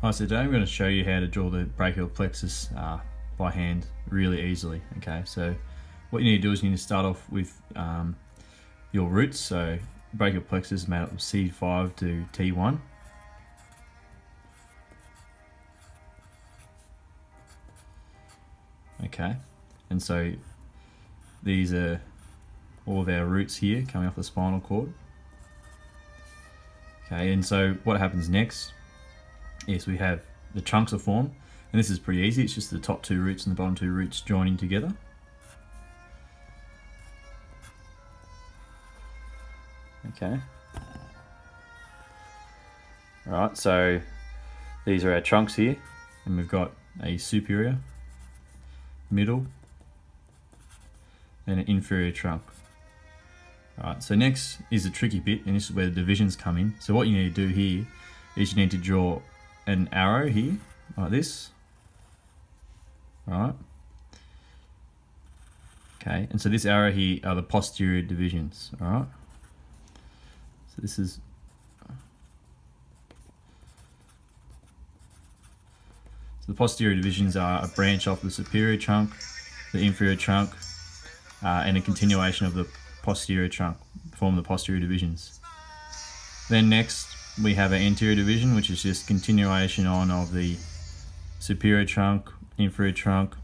Alright, so today I'm going to show you how to draw the brachial plexus by hand really easily. Okay, so what you need to do is you need to start off with your roots. So brachial plexus is made up of C5 to T1. Okay, and so these are all of our roots here coming off the spinal cord. Okay, and so what happens next is we have the trunks are formed, and this is pretty easy. It's just the top two roots and the bottom two roots joining together. Okay. Alright, so these are our trunks here, and we've got a superior, middle, and an inferior trunk. Alright, so next is the tricky bit, and this is where the divisions come in. So what you need to do here is you need to draw an arrow here, like this. Alright. Okay, and so this arrow here are the posterior divisions. Alright. So this is the posterior divisions are a branch off the superior trunk, the inferior trunk, and a continuation of the posterior trunk form the posterior divisions. Then next we have an anterior division, which is just continuation on of the superior trunk, inferior trunk,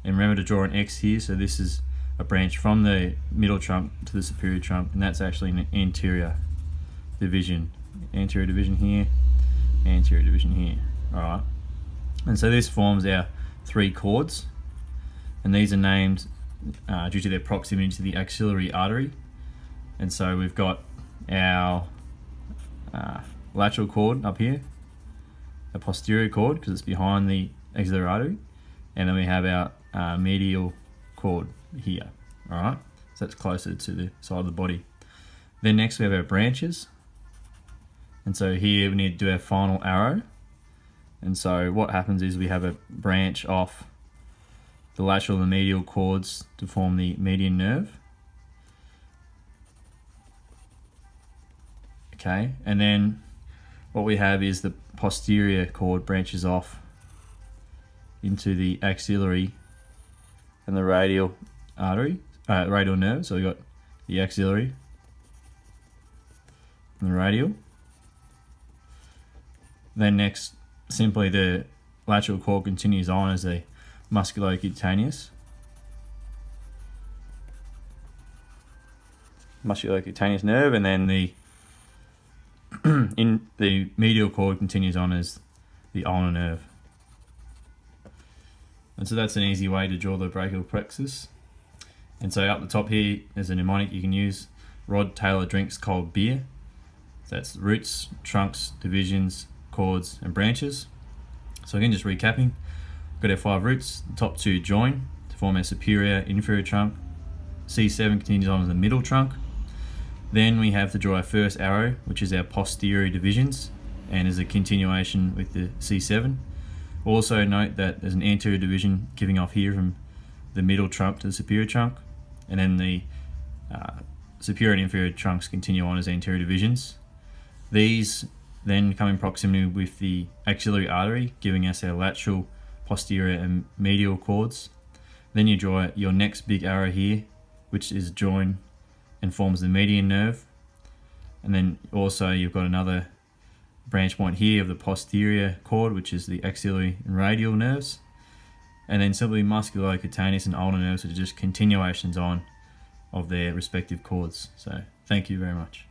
and remember to draw an X here. So this is a branch from the middle trunk to the superior trunk, and that's actually an anterior division. Anterior division here, anterior division here. Alright. And so this forms our three chords, and these are named due to their proximity to the axillary artery. And so we've got our lateral cord up here, a posterior cord because it's behind the axillary artery, and then we have our medial cord here. Alright, so that's closer to the side of the body. Then next we have our branches, and so here we need to do our final arrow. And so what happens is we have a branch off the lateral and medial cords to form the median nerve. Okay, and then what we have is the posterior cord branches off into the axillary and the radial artery, radial nerve. So we've got the axillary and the radial. Then next, simply the lateral cord continues on as a musculocutaneous nerve, and then the in the medial cord continues on as the ulnar nerve. And so that's an easy way to draw the brachial plexus. And so up the top here there's a mnemonic you can use: Rod Taylor drinks cold beer. So that's roots, trunks, divisions, chords, and branches. So again, just recapping, we've got our 5 roots, the top 2 join to form our superior inferior trunk. C7 continues on as the middle trunk. Then we have to draw our first arrow, which is our posterior divisions, and is a continuation with the C7. Also note that there's an anterior division giving off here from the middle trunk to the superior trunk, and then the superior and inferior trunks continue on as anterior divisions. These then come in proximity with the axillary artery, giving us our lateral, posterior, and medial cords. Then you draw your next big arrow here, which is joined and forms the median nerve. And then also you've got another branch point here of the posterior cord, which is the axillary and radial nerves. And then simply musculocutaneous and ulnar nerves, which are just continuations on of their respective cords. So thank you very much.